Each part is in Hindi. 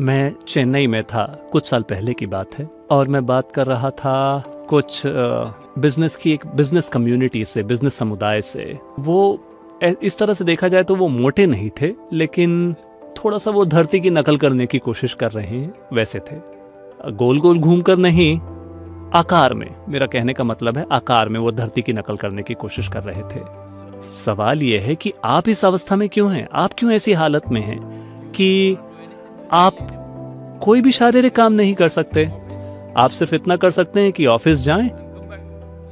मैं चेन्नई में था, कुछ साल पहले की बात है, और मैं बात कर रहा था कुछ बिजनेस की, एक बिजनेस कम्युनिटी से, बिजनेस समुदाय से। वो इस तरह से देखा जाए तो वो मोटे नहीं थे, लेकिन थोड़ा सा वो धरती की नकल करने की कोशिश कर रहे हैं वैसे थे। गोल गोल घूमकर नहीं, आकार में, मेरा कहने का मतलब है आकार में वो धरती की नकल करने की कोशिश कर रहे थे। सवाल ये है कि आप इस अवस्था में क्यों हैं? आप क्यों ऐसी हालत में हैं कि आप कोई भी शारीरिक काम नहीं कर सकते? आप सिर्फ इतना कर सकते हैं कि ऑफिस जाएं,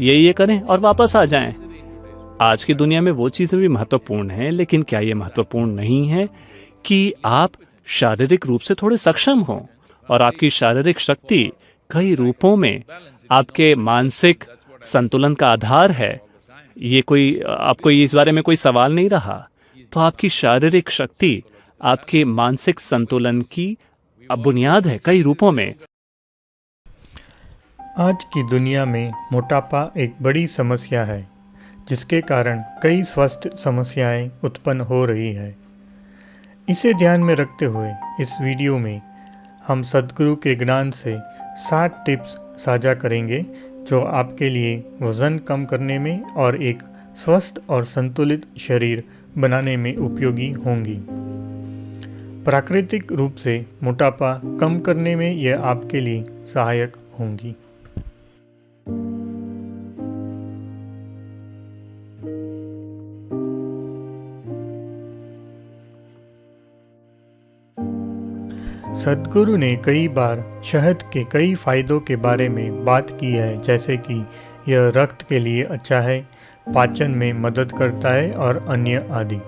ये करें और वापस आ जाएं। आज की दुनिया में वो चीज़ें भी महत्वपूर्ण हैं, लेकिन क्या ये महत्वपूर्ण नहीं है कि आप शारीरिक रूप से थोड़े सक्षम हों? और आपकी शारीरिक शक्ति कई रूपों में आपके मानसिक संतुलन का आधार है। ये कोई, आपको इस बारे में कोई सवाल नहीं रहा तो आपकी शारीरिक शक्ति आपके मानसिक संतुलन की बुनियाद है कई रूपों में। आज की दुनिया में मोटापा एक बड़ी समस्या है, जिसके कारण कई स्वास्थ्य समस्याएं उत्पन्न हो रही है। इसे ध्यान में रखते हुए इस वीडियो में हम सद्गुरु के ज्ञान से 7 टिप्स साझा करेंगे जो आपके लिए वज़न कम करने में और एक स्वस्थ और संतुलित शरीर बनाने में उपयोगी होंगी। प्राकृतिक रूप से मोटापा कम करने में यह आपके लिए सहायक होंगी। सद्गुरु ने कई बार शहद के कई फायदों के बारे में बात की है, जैसे कि यह रक्त के लिए अच्छा है, पाचन में मदद करता है और अन्य आदि।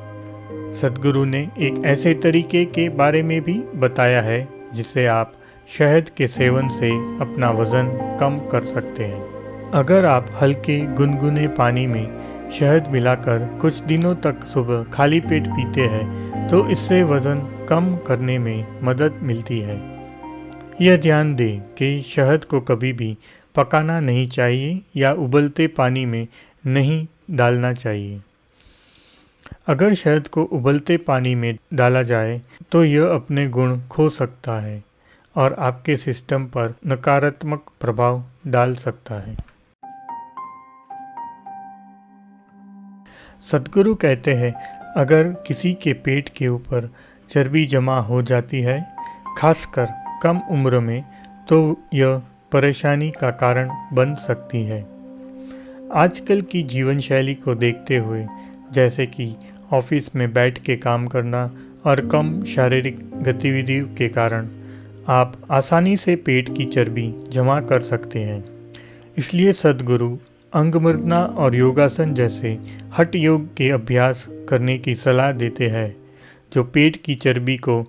सद्गुरु ने एक ऐसे तरीके के बारे में भी बताया है जिससे आप शहद के सेवन से अपना वज़न कम कर सकते हैं। अगर आप हल्के गुनगुने पानी में शहद मिलाकर कुछ दिनों तक सुबह खाली पेट पीते हैं तो इससे वज़न कम करने में मदद मिलती है। यह ध्यान दें कि शहद को कभी भी पकाना नहीं चाहिए या उबलते पानी में नहीं डालना चाहिए। अगर शहद को उबलते पानी में डाला जाए तो यह अपने गुण खो सकता है और आपके सिस्टम पर नकारात्मक प्रभाव डाल सकता है। सद्गुरु कहते हैं, अगर किसी के पेट के ऊपर चर्बी जमा हो जाती है, खासकर कम उम्र में, तो यह परेशानी का कारण बन सकती है। आजकल की जीवन शैली को देखते हुए, जैसे कि ऑफिस में बैठ के काम करना और कम शारीरिक गतिविधियों के कारण आप आसानी से पेट की चर्बी जमा कर सकते हैं। इसलिए सद्गुरु अंगमृतना और योगासन जैसे हठ योग के अभ्यास करने की सलाह देते हैं, जो पेट की चर्बी को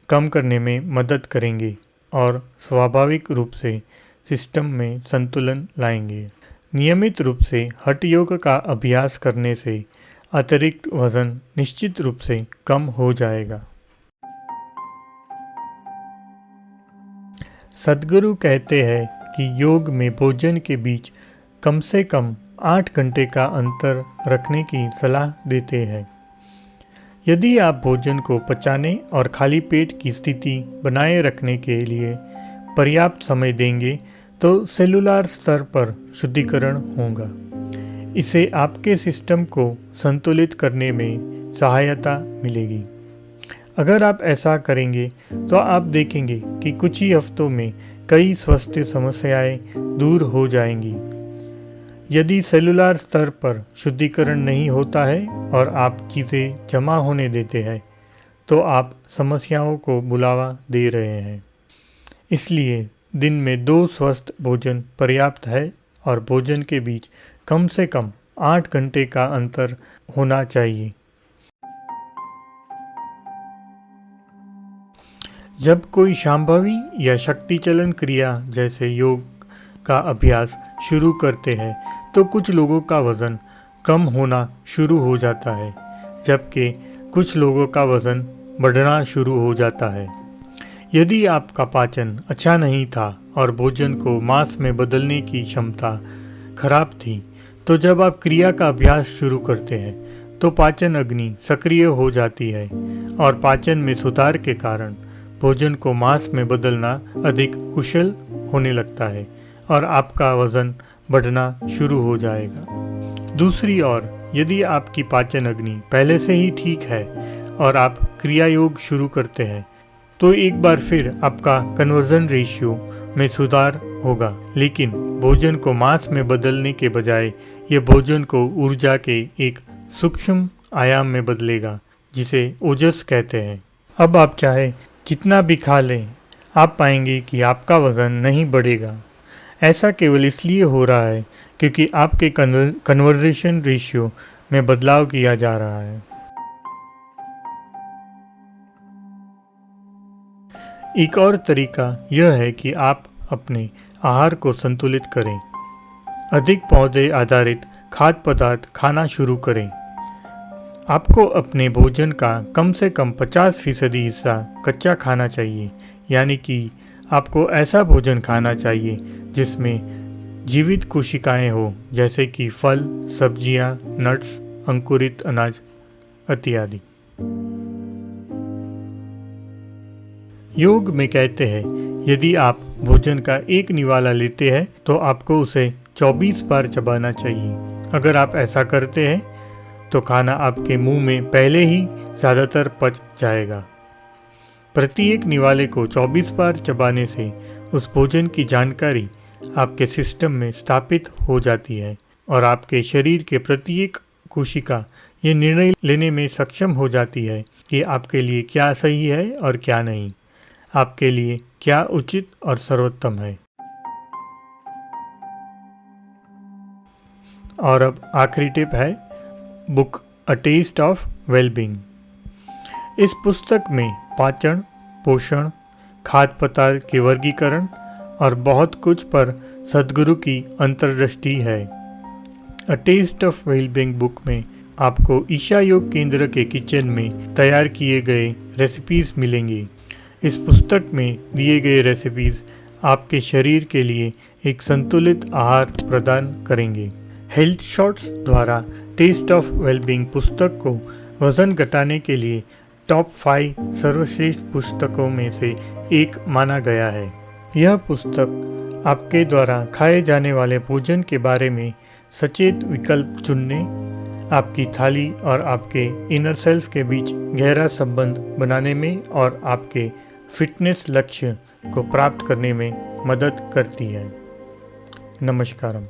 कम करने में मदद करेंगे और स्वाभाविक रूप से सिस्टम में संतुलन लाएंगे। नियमित रूप से हठ योग का अभ्यास करने से अतिरिक्त वजन निश्चित रूप से कम हो जाएगा। सद्गुरु कहते हैं कि योग में भोजन के बीच कम से कम 8 घंटे का अंतर रखने की सलाह देते हैं। यदि आप भोजन को पचाने और खाली पेट की स्थिति बनाए रखने के लिए पर्याप्त समय देंगे तो सेलुलर स्तर पर शुद्धिकरण होगा। इससे आपके सिस्टम को संतुलित करने में सहायता मिलेगी। अगर आप ऐसा करेंगे तो आप देखेंगे कि कुछ ही हफ्तों में कई स्वास्थ्य समस्याएं दूर हो जाएंगी। यदि सेलुलर स्तर पर शुद्धिकरण नहीं होता है और आप चीज़ें जमा होने देते हैं तो आप समस्याओं को बुलावा दे रहे हैं। इसलिए दिन में 2 स्वस्थ भोजन पर्याप्त है और भोजन के बीच कम से कम 8 घंटे का अंतर होना चाहिए। जब कोई शांभवी या शक्तिचलन क्रिया जैसे योग का अभ्यास शुरू करते हैं तो कुछ लोगों का वज़न कम होना शुरू हो जाता है, जबकि कुछ लोगों का वज़न बढ़ना शुरू हो जाता है। यदि आपका पाचन अच्छा नहीं था और भोजन को मांस में बदलने की क्षमता खराब थी, तो जब आप क्रिया का अभ्यास शुरू करते हैं तो पाचन अग्नि सक्रिय हो जाती है और पाचन में सुधार के कारण भोजन को मांस में बदलना अधिक कुशल होने लगता है और आपका वजन बढ़ना शुरू हो जाएगा। दूसरी ओर यदि आपकी पाचन अग्नि पहले से ही ठीक है और आप क्रिया योग शुरू करते हैं तो एक बार फिर आपका कन्वर्जन रेशियो में सुधार होगा, लेकिन भोजन को मांस में बदलने के बजाय ये भोजन को ऊर्जा के एक सूक्ष्म आयाम में बदलेगा जिसे ओजस कहते हैं। अब आप चाहे जितना भी खा लें, आप पाएंगे कि आपका वज़न नहीं बढ़ेगा। ऐसा केवल इसलिए हो रहा है क्योंकि आपके कन्वर्जेशन रेशियो में बदलाव किया जा रहा है। एक और तरीका यह है कि आप अपने आहार को संतुलित करें। अधिक पौधे आधारित खाद्य पदार्थ खाना शुरू करें। आपको अपने भोजन का कम से कम 50% हिस्सा कच्चा खाना चाहिए, यानी कि आपको ऐसा भोजन खाना चाहिए जिसमें जीवित कोशिकाएं हो, जैसे कि फल, सब्जियां, नट्स, अंकुरित अनाज इत्यादि। योग में कहते हैं यदि आप भोजन का एक निवाला लेते हैं तो आपको उसे 24 बार चबाना चाहिए। अगर आप ऐसा करते हैं तो खाना आपके मुंह में पहले ही ज़्यादातर पच जाएगा। प्रत्येक निवाले को 24 बार चबाने से उस भोजन की जानकारी आपके सिस्टम में स्थापित हो जाती है और आपके शरीर के प्रत्येक कोशिका ये निर्णय लेने में सक्षम हो जाती है कि आपके लिए क्या सही है और क्या नहीं, आपके लिए क्या उचित और सर्वोत्तम है। और अब आखिरी टिप है book a taste of wellbeing. इस पुस्तक में पाचन, पोषण, खाद्य पदार्थ के वर्गीकरण और बहुत कुछ पर सद्गुरु की अंतर्दृष्टि है। A taste of wellbeing book में आपको ईशा योग केंद्र के किचन में तैयार किए गए रेसिपीज़ मिलेंगी। इस पुस्तक में दिए गए रेसिपीज़ आपके शरीर के लिए एक संतुलित आहार प्रदान करेंगे। हेल्थ शॉर्ट्स द्वारा टेस्ट ऑफ वेलबींग पुस्तक को वज़न घटाने के लिए टॉप 5 सर्वश्रेष्ठ पुस्तकों में से एक माना गया है। यह पुस्तक आपके द्वारा खाए जाने वाले भोजन के बारे में सचेत विकल्प चुनने, आपकी थाली और आपके इनर सेल्फ के बीच गहरा संबंध बनाने में और आपके फिटनेस लक्ष्य को प्राप्त करने में मदद करती है। नमस्कारम।